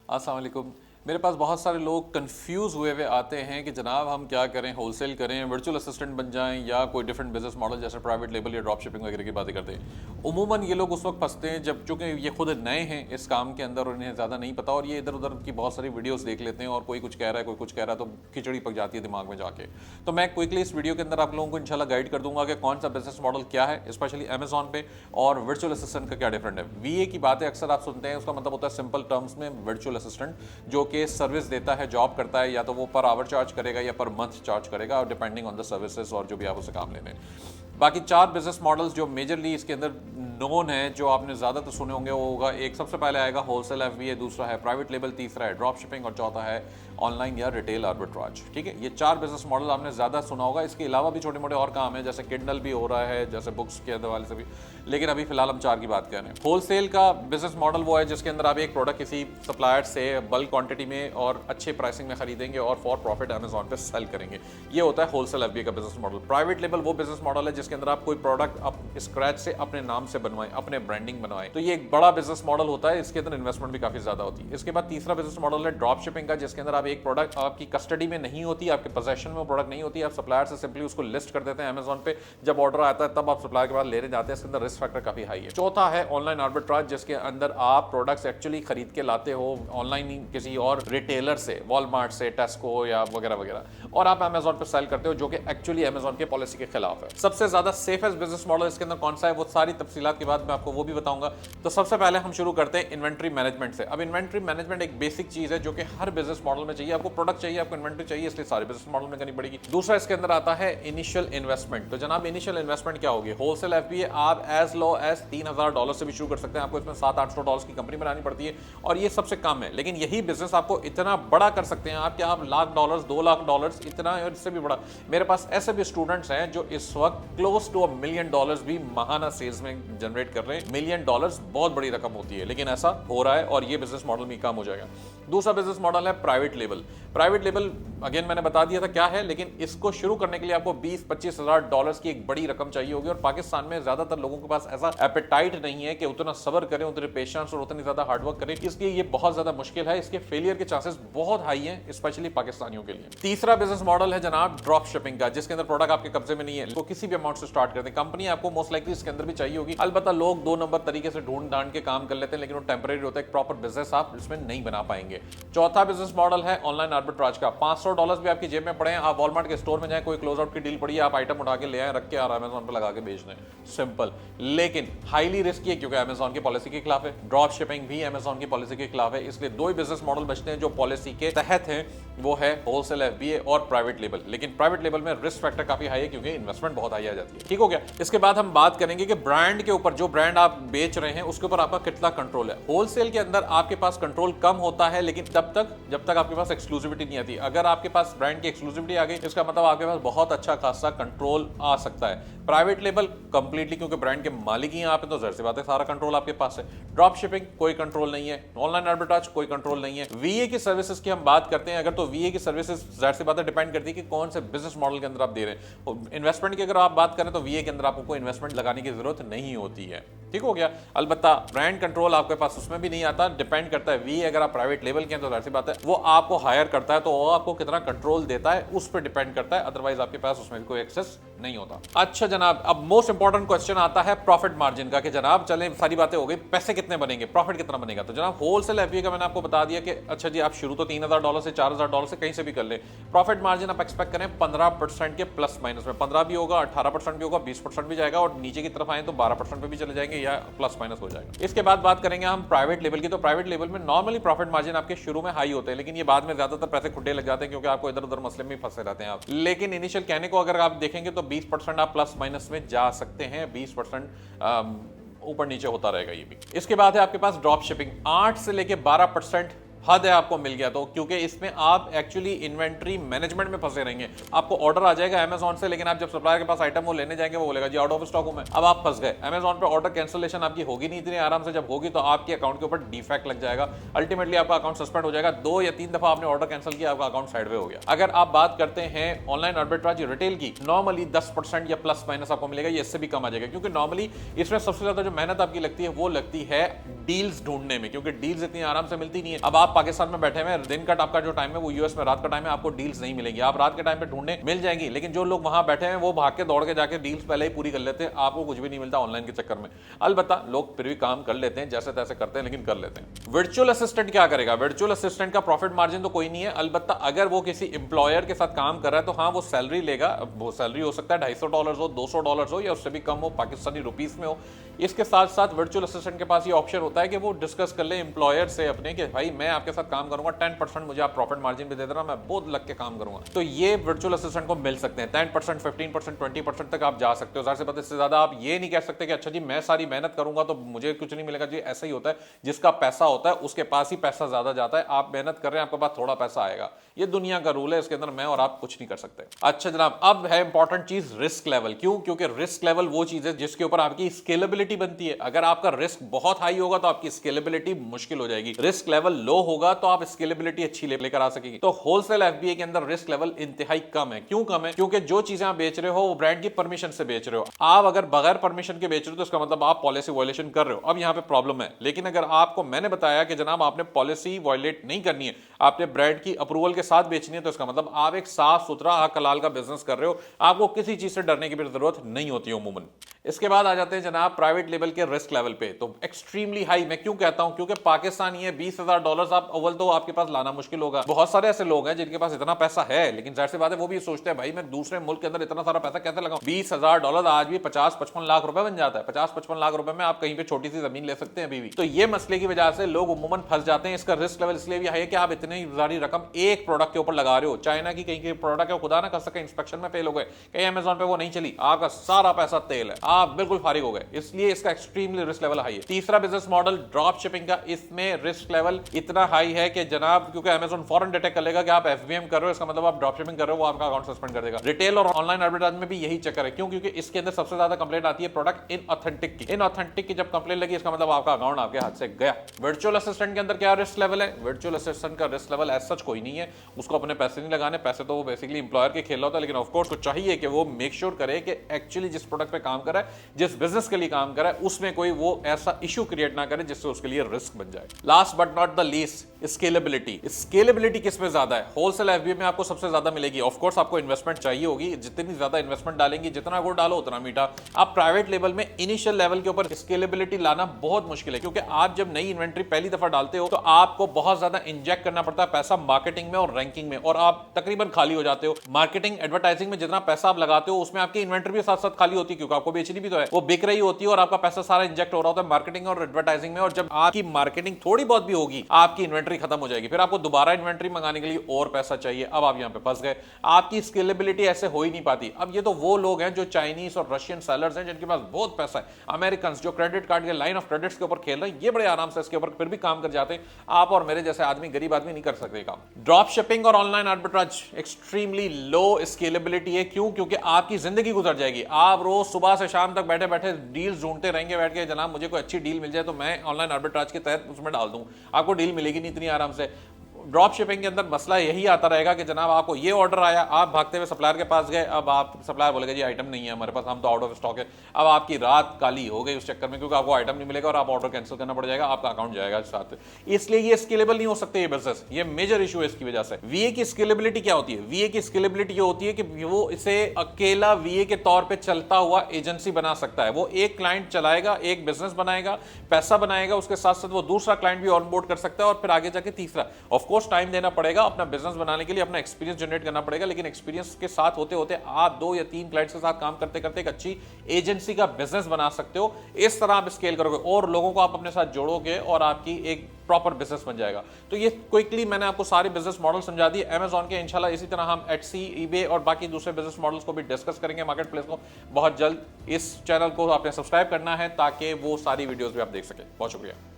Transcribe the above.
अस्सलाम वालेकुम। मेरे पास बहुत सारे लोग कंफ्यूज हुए आते हैं कि जनाब हम क्या करें, होलसेल करें, वर्चुअल असिस्टेंट बन जाएं या कोई डिफरेंट बिजनेस मॉडल जैसे प्राइवेट लेबल या ड्रॉप शिपिंग वगैरह की बातें करते हैं। उमूमन ये लोग उस वक्त फंसते हैं जब चूंकि ये खुद नए हैं इस काम के अंदर और इन्हें ज़्यादा नहीं पता, और ये इधर उधर की बहुत सारी वीडियोस देख लेते हैं और कोई कुछ कह रहा है कोई कुछ कह रहा है, तो खिचड़ी पक जाती है दिमाग में जाके। तो मैं क्विकली इस वीडियो के अंदर आप लोगों को इंशाल्लाह गाइड कर दूंगा कि कौन सा बिजनेस मॉडल क्या है, स्पेशली अमेजॉन पे, और वर्चुअल असिस्टेंट का क्या डिफरेंट है। वीए की बातें अक्सर आप सुनते हैं, उसका मतलब होता है सिंपल टर्म्स में वर्चुअल असिस्टेंट, जो कि सर्विस देता है, जॉब करता है, या तो वो पर आवर चार्ज करेगा या पर मंथ चार्ज करेगा, और डिपेंडिंग ऑन द सर्विसेज और जो भी आप उसे काम लेने। बाकी चार बिजनेस मॉडल्स जो मेजरली इसके अंदर नोन है, जो आपने ज़्यादातर सुने होंगे, वो होगा, एक सबसे पहले आएगा होलसेल एफबीए, दूसरा है प्राइवेट लेबल, तीसरा है ड्रॉप शिपिंग, और चौथा है ऑनलाइन या रिटेल आर्बिट्राज। ठीक है, ये चार बिजनेस मॉडल आपने ज़्यादा सुना होगा। इसके अलावा भी छोटे मोटे और काम है, जैसे किंडल भी हो रहा है, जैसे बुक्स के हवाले से भी, लेकिन अभी फिलहाल हम चार की बात कर रहे हैं। होलसेल का बिजनेस मॉडल वो है जिसके अंदर आप एक प्रोडक्ट किसी सप्लायर से बल्क क्वांटिटी में और अच्छे प्राइसिंग में खरीदेंगे और फॉर प्रॉफिट अमेजॉन पे सेल करेंगे। ये होता है होलसेल एफबीए का बिजनेस मॉडल। प्राइवेट लेबल वो बिजनेस मॉडल है जिसके अंदर आप कोई प्रोडक्ट स्क्रैच से अपने नाम से बनवाएं, अपने ब्रांडिंग बनवाएं, तो ये एक बड़ा बिजनेस मॉडल होता है। इसके अंदर इन्वेस्टमेंट भी काफी ज्यादा होती है। इसके बाद तीसरा बिजनेस मॉडल है ड्रॉप शिपिंग का, जिसके अंदर आप एक प्रोडक्ट आपकी कस्टडी में नहीं होती, आपके पोजेशन में वो प्रोडक्ट नहीं होती, आप सप्लायर से सिंपली उसको लिस्ट कर देते हैं अमेजॉन पे, जब ऑर्डर आता है तब आप सप्लायर के पास लेने जाते हैं। इसके अंदर रिस्क फैक्टर काफी हाई है। चौथा है ऑनलाइन आर्बिट्राज, जिसके अंदर आप प्रोडक्ट्स एक्चुअली खरीद के लाते हो ऑनलाइन किसी और रिटेलर से, वॉलमार्ट से, टेस्को या वगैरह वगैरह, और आप अमेजॉन पे सेल करते हो, जो कि एक्चुअली अमेजॉन के पॉलिसी के खिलाफ है। सबसे ज्यादा सेफेस्ट बिजनेस मॉडल इसके अंदर कौन सा है, वो सारी तफसीलात के बाद मैं आपको वो भी बताऊंगा। तो सबसे पहले हम शुरू करते हैं इन्वेंट्री मैनेजमेंट से। अब इन्वेंट्री मैनेजमेंट एक बेसिक चीज है जो कि हर बिजनेस मॉडल में चाहिए। आपको प्रोडक्ट चाहिए, आपको इन्वेंट्री चाहिए, इसलिए सारे बिजनेस मॉडल में करनी पड़ेगी। दूसरा इसके अंदर आता है इनिशियल इन्वेस्टमेंट। तो जनाब इनिशियल इन्वेस्टमेंट क्या होगी? होलसेल एफबीए आप एज लो एज $3,000 से भी शुरू कर सकते हैं। आपको इसमें $700-800 की कंपनी बनानी पड़ती है और ये सबसे कम है, लेकिन यही बिजनेस आपको इतना बड़ा कर सकते हैं आप कि आप $1,00,000 $2,00,000 इतना और इससे भी बड़ा। मेरे पास ऐसे भी स्टूडेंट्स हैं जो इस वक्त क्लोज टू $1 मिलियन भी माहाना सेल्स में जनरेट कर रहे हैं। $1 मिलियन बहुत बड़ी रकम होती है, लेकिन ऐसा हो रहा है और ये बिजनेस मॉडल भी काम हो जाएगा। दूसरा बिजनेस मॉडल है private label. Private label again मैंने बता दिया था क्या है, लेकिन इसको शुरू करने के लिए आपको $20-25 हज़ार की एक बड़ी रकम चाहिए होगी, और पाकिस्तान में ज्यादातर लोगों के पास ऐसा एपेटाइट नहीं है कि उतना सब्र करें, उतने पेशेंस और उतनी ज्यादा हार्डवर्क करें, इसलिए ये बहुत ज्यादा मुश्किल है। इसके फेलियर के चांसेस बहुत हाई हैं, स्पेशली पाकिस्तानियों के लिए। तीसरा बिजनेस मॉडल है जनाब ड्रॉप शिपिंग का, जिसके अंदर प्रोडक्ट आपके कब्जे में नहीं है, तो किसी भी अमाउंट से स्टार्ट करते हैं। कंपनी आपको मोस्ट लाइकली इसके अंदर भी चाहिए होगी, अलबत्ता लोग 2 नंबर तरीके से ढूंढ ढांड के काम कर लेते हैं, लेकिन वो टेम्परेरी होता है, एक प्रॉपर बिजनेस आप इसमें नहीं बना पाएंगे। चौथा बिजनेस मॉडल है ऑनलाइन आर्बिट्राज का। $500 भी आपकी जेब में पड़े हैं, आप वॉलमार्ट के स्टोर में जाएं, कोई क्लोज आउट की डील पड़ी है, आप आइटम उठा के ले आए, रख के और अमेजॉन पर लगा के बेच दें, सिंपल। लेकिन हाईली रिस्की है क्योंकि अमेजॉन की पॉलिसी के खिलाफ है, ड्रॉप शिपिंग भी अमेजॉन की पॉलिसी के खिलाफ है, इसलिए 2 ही बिजनेस मॉडल बचते हैं जो पॉलिसी के तहत हैं, वो है होलसेल एफबीए और प्राइवेट लेबल। लेकिन प्राइवेट लेबल में रिस्क फैक्टर काफी हाई है क्योंकि इन्वेस्टमेंट बहुत हाई आ जाती है। ठीक हो गया। इसके बाद हम बात करेंगे कि ब्रांड के ऊपर, जो ब्रांड आप बेच रहे हैं उसके ऊपर आपका कितना कंट्रोल है। होलसेल के अंदर आपके पास कंट्रोल कम होता है, लेकिन तब तक जब तक आपके पास एक्सक्लूसिविटी नहीं आती। अगर आपके पास ब्रांड की एक्सक्लूसिविटी आ गई, इसका मतलब आपके पास बहुत अच्छा खासा कंट्रोल आ सकता है। प्राइवेट लेबल कंप्लीटली, क्योंकि ब्रांड के मालिक ही आप हैं, तो जाहिर सी बात है सारा कंट्रोल आपके पास है। ड्रॉप शिपिंग कोई कंट्रोल नहीं है, ऑनलाइन आर्बिट्राज कोई कंट्रोल नहीं है। वीए की सर्विसेज की हम बात करते हैं अगर, तो वीए की सर्विसेज जाहिर सी बात है डिपेंड करती है कि कौन से बिजनेस मॉडल के अंदर आप दे रहे हैं। इन्वेस्टमेंट की अगर आप बात करें तो वीए के अंदर आपको कोई इन्वेस्टमेंट लगाने की जरूरत नहीं होती है। ठीक हो गया। अलबत्ता ब्रांड कंट्रोल आपके पास उसमें भी नहीं आता, डिपेंड करता है। वी अगर आप प्राइवेट लेवल के हैं तो जाहिर सी बात है वो आपको हायर करता है, तो वो आपको कितना कंट्रोल देता है उस पर डिपेंड करता है, अदरवाइज आपके पास उसमें भी कोई एक्सेस नहीं होता। अच्छा जनाब, अब मोस्ट इंपॉर्टेंट क्वेश्चन आता है प्रॉफिट मार्जिन का, कि जनाब चले सारी बातें हो गई, पैसे कितने बनेंगे, प्रॉफिट कितना बनेगा। तो जनाब होलसेल एफबीए का मैंने आपको बता दिया कि अच्छा जी आप शुरू तो $3,000 से $4,000 से कहीं से भी कर ले। प्रॉफिट मार्जिन आप एक्सपेक्ट करें 15% के प्लस माइनस में, 15 भी होगा, 18% भी होगा, 20% भी जाएगा, और नीचे की तरफ आए तो 12% पे भी चले जाएंगे या प्लस माइनस हो जाएगा। इसके बाद बात करेंगे हम प्राइवेट लेवल की। तो प्राइवेट लेवल में नॉर्मली प्रॉफिट मार्जिन आपके शुरू में हाई होते हैं, लेकिन ये बाद में ज्यादातर पैसे खुड्डे लग जाते हैं क्योंकि आपको इधर उधर मसले में फंसे रहते हैं आप। लेकिन इनिशियल कहने को अगर आप देखेंगे तो 20% आप प्लस माइनस में जा सकते हैं, 20% ऊपर नीचे होता रहेगा ये भी। इसके बाद है आपके पास ड्रॉप शिपिंग, 8 से लेके 12% हद है आपको मिल गया, तो क्योंकि इसमें आप एक्चुअली इन्वेंट्री मैनेजमेंट में फंसे रहेंगे। आपको ऑर्डर आ जाएगा अमेजॉन से, लेकिन आप जब सप्लायर के पास आइटम वो लेने जाएंगे वो बोलेगा जी आउट ऑफ स्टॉक हूं मैं। अब आप फंस गए। अमेजॉन पे ऑर्डर कैंसिलेशन आपकी होगी नहीं इतनी आराम से, जब होगी तो आपके अकाउंट के ऊपर डिफेक्ट लग जाएगा, अल्टीमेटली आपका अकाउंट सस्पेंड हो जाएगा। 2 या 3 दफा आपने ऑर्डर कैंसिल किया, आपका अकाउंट साइडवे हो गया। अगर आप बात करते हैं ऑनलाइन आर्बिट्राज रिटेल की, नॉर्मली 10% या प्लस माइनस आपको मिलेगा, ये इससे भी कम आ जाएगा, क्योंकि नॉर्मली इसमें सबसे ज्यादा जो मेहनत आपकी लगती है वो लगती है डील्स ढूंढने में, क्योंकि डील्स इतनी आराम से मिलती नहीं है। अब आप आप पाकिस्तान में बैठे हैं, दिन का आपका जो टाइम है वो यूएस में रात का टाइम है, आपको डील्स नहीं मिलेंगी। आप रात के टाइम पे ढूंढने मिल जाएंगी, लेकिन जो लोग वहां बैठे हैं वो भाग के दौड़ के जाके डील्स पहले ही पूरी कर लेते हैं, आपको कुछ भी नहीं मिलता ऑनलाइन के चक्कर में। अलबत्ता लोग फिर भी काम कर लेते हैं, जैसे तैसे करते हैं, लेकिन कर लेते हैं। वर्चुअल असिस्टेंट क्या करेगा? वर्चुअल असिस्टेंट का प्रॉफिट मार्जिन तो कोई नहीं है, अलबत्ता अगर वो किसी एम्प्लॉयर के साथ काम कर रहा है तो हाँ वो सैलरी लेगा। वो सैलरी हो सकता है $250 हो, $200 हो, या उससे भी कम हो, पाकिस्तानी रुपीस में हो। इसके साथ साथ वर्चुअल असिस्टेंट के पास ये ऑप्शन होता है कि वो डिस्कस कर ले एम्प्लॉयर से अपने कि भाई मैं आपके साथ काम करूंगा, 10% मुझे आप प्रॉफिट मार्जिन भी दे देना, मैं बहुत लग के काम करूंगा। तो ये वर्चुअल असिस्टेंट को मिल सकते हैं 10%, 15%, 20% तक आप जा सकते हो। ज़ाहिर सी बात है, इससे ज्यादा आप ये नहीं कह सकते कि अच्छा जी मैं सारी मेहनत करूंगा तो मुझे कुछ नहीं मिलेगा। जी ऐसा ही होता है, जिसका पैसा होता है उसके पास ही पैसा ज्यादा जाता है। आप मेहनत कर रहे हैं, आपके पास थोड़ा पैसा आएगा, ये दुनिया का रूल है, इसके अंदर मैं और आप कुछ नहीं कर सकते। अच्छा जनाब, अब है इंपॉर्टेंट चीज रिस्क लेवल। क्यों? क्योंकि रिस्क लेवल वो चीज है जिसके ऊपर आपकी स्केलेबिलिटी बनती है। अगर आपका रिस्क बहुत हाई होगा तो आपकी स्केलेबिलिटी मुश्किल हो जाएगी, रिस्क लेवल लो होगा तो आप स्केलेबिलिटी अच्छी लेकर आ सकेंगे। तो होलसेल एफबीए के अंदर रिस्क लेवल इंतहाई कम है। क्यों कम है? क्योंकि जो चीजें आप बेच रहे हो वो ब्रांड की परमिशन से बेच रहे हो। आप अगर बगैर परमिशन के बेच रहे हो तो इसका मतलब आप पॉलिसी वायलेशन कर रहे हो। अब यहां पे प्रॉब्लम है, लेकिन अगर आपको मैंने बताया कि जनाब आपने पॉलिसी वायलेट नहीं करनी है, आपने ब्रांड की अप्रूवल के साथ बेचनी है, तो इसका मतलब आप एक साफ सुथरा हक हलाल का बिजनेस कर रहे हो, आपको किसी चीज से डरने की भी जरूरत नहीं होती उमूमन। इसके बाद आ जाते हैं जनाब प्राइवेट लेवल के रिस्क लेवल पे। तो एक्सट्रीमली हाई मैं क्यों कहता हूं? क्योंकि पाकिस्तान ये $20,000 आप अव्वल तो आपके पास लाना मुश्किल होगा। बहुत सारे ऐसे लोग हैं जिनके पास इतना पैसा है, लेकिन जाहिर सी बात है वो भी सोचते हैं भाई मैं दूसरे मुल्क के अंदर इतना सारा पैसा कैसे लगाऊं। $20,000 आज भी 50-55 लाख रुपए बन जाता है। 50-55 लाख रुपए में आप कहीं पे छोटी सी जमीन ले सकते हैं अभी भी। तो ये मसले की वजह से लोग उमूमन फंस जाते हैं। इसका रिस्क लेवल इसलिए भी हाई है कि आप इतनी सारी रकम एक प्रोडक्ट के ऊपर लगा रहे हो। चाइना की कहीं की प्रोडक्ट है, खुदा ना कर सके इंस्पेक्शन में फेल हो गए, कहीं अमेज़न पे वो नहीं चली, आपका सारा पैसा तेल है, आप बिल्कुल फारिग हो गए। इसलिए इसका एक्सट्रीमली रिस्क लेवल हाई है। तीसरा बिजनेस मॉडल ड्रॉप शिपिंग का, इसमें रिस्क लेवल इतना हाई है कि जनाब क्योंकि अमेज़न फौरन डिटेक्ट कर लेगा कि आप एफबीएम कर रहे हो, इसका मतलब आप ड्रॉप शिपिंग कर रहे हो, वो आपका अकाउंट सस्पेंड कर देगा। रिटेल और ऑनलाइन एडवर्टाइज में भी यही चक्कर है। क्यों? क्योंकि इसके अंदर सबसे ज्यादा कंप्लेंट आती है प्रोडक्ट इनऑथेंटिक की। इनऑथेंटिक की जब कंप्लेंट लगी, इसका मतलब आपका अकाउंट आपके हाथ से गया। वर्चुअल असिस्टेंट के अंदर क्या रिस्क लेवल है? वर्चुअल असिस्टेंट का रिस्क लेवल एज सच कोई नहीं है, उसको अपने पैसे नहीं लगाने, पैसे तो वो बेसिकली एम्प्लॉयर के खेल होता है, लेकिन ऑफ कोर्स को चाहिए कि वो मेक श्योर करे कि एक्चुअली जिस प्रोडक्ट पे काम कर रहा है, जिस बिजनेस के लिए काम कर रहा है, उसमें कोई वो ऐसा इशू क्रिएट ना करे जिससे उसके लिए रिस्क बन जाए। Last but not the least, scalability. Scalability किसमें ज्यादा है? होलसेल एफबीए में आपको सबसे ज्यादा मिलेगी। ऑफ कोर्स आपको इन्वेस्टमेंट चाहिए होगी, जितनी ज्यादा इन्वेस्टमेंट डालेंगे, जितना गुड़ डालो उतना मीठा। आप प्राइवेट लेवल में इनिशियल लेवल के ऊपर स्केलेबिलिटी लाना बहुत मुश्किल है, क्योंकि आप जब नई इन्वेंट्री पहली दफा डालते हो तो आपको बहुत ज्यादा इंजेक्ट करना पड़ता है पैसा मार्केटिंग में और रैंकिंग में, और आप तकरीबन खाली हो जाते हो। मार्केटिंग एडवर्टाइजिंग में जितना पैसा आप लगाते हो उसमें आपकी इन्वेंट्री भी साथ साथ खाली होती है, क्योंकि आपको बेचनी भी तो है, वो बिक रही होती है और आपका पैसा सारा इंजेक्ट हो रहा होता है मार्केटिंग और एडवर्टाइजिंग में। और जब आपकी मार्केटिंग थोड़ी बहुत भी होगी, आपकी इन्वेंट्री खत्म हो जाएगी, फिर आपको दोबारा इन्वेंट्री मंगाने के लिए और पैसा चाहिए। अब आप यहां पे फंस गए, आपकी स्केलेबिलिटी ऐसे हो ही नहीं पाती। अब ये तो वो लोग हैं जो चाइनीज और रशियन सेलर्स हैं जिनके पास बहुत पैसा है, अमेरिकन जो क्रेडिट कार्ड के लाइन ऑफ क्रेडिट्स के ऊपर खेल रहे हैं, ये बड़े आराम से इसके ऊपर फिर भी काम कर जाते हैं। आप और मेरे जैसे आदमी, गरीब आदमी नहीं कर सकते काम। ड्रॉप शिपिंग और online arbitrage extremely low scalability है। क्यों? क्योंकि आपकी जिंदगी गुजर जाएगी। आप रोज सुबह से शाम तक बैठे बैठे डील्स ढूंढते रहेंगे बैठ के, जनाब मुझे कोई अच्छी डील मिल जाए तो मैं ऑनलाइन आर्बिट्राज के तहत उसमें डाल दूं, आपको डील मिलेगी नहीं इतनी आराम से। ड्रॉप शिपिंग के अंदर मसला यही आता रहेगा कि जनाब आपको ये ऑर्डर आया, आप भागते हुए सप्लायर के पास गए, अब आप सप्लायर बोलेगा जी आइटम नहीं है हमारे पास, हम तो आउट ऑफ स्टॉक है। अब आपकी रात काली हो गई उस चक्कर में, क्योंकि आपको आइटम नहीं मिलेगा और आप ऑर्डर कैंसिल करना पड़ जाएगा, आपका अकाउंट जाएगा साथ। इसलिए ये स्केलेबल नहीं हो सकते ये बिजनेस, ये मेजर इशू है इसकी वजह से। वीए की स्केलेबिलिटी क्या होती है? वीए की स्केलेबिलिटी ये होती है कि वो इसे अकेला वीए के तौर पर चलता हुआ एजेंसी बना सकता है। वो एक क्लाइंट चलाएगा, एक बिजनेस बनाएगा, पैसा बनाएगा, उसके साथ साथ वो दूसरा क्लाइंट भी ऑनबोर्ड कर सकता है और फिर आगे जाके तीसरा। ऑफकोर्स टाइम देना पड़ेगा अपना बिजनेस बनाने के लिए, अपना एक्सपीरियंस जनरेट करना पड़ेगा, लेकिन एक्सपीरियंस के साथ होते होते आप 2 या 3 क्लाइंट्स के साथ काम करते करते एक अच्छी एजेंसी का बिजनेस बना सकते हो। इस तरह आप स्केल करोगे और लोगों को आप अपने साथ जोड़ोगे और आपकी एक प्रॉपर बिजनेस बन जाएगा। तो ये क्विकली मैंने आपको सारे बिजनेस मॉडल समझा दिए अमेज़न के। इंशाल्लाह इसी तरह हम एटसी, ईबे और बाकी दूसरे बिजनेस मॉडल्स को भी डिस्कस करेंगे मार्केट प्लेस को बहुत जल्द। इस चैनल को आपने सब्सक्राइब करना है ताकि वो सारी वीडियोस भी आप देख सकें। बहुत शुक्रिया।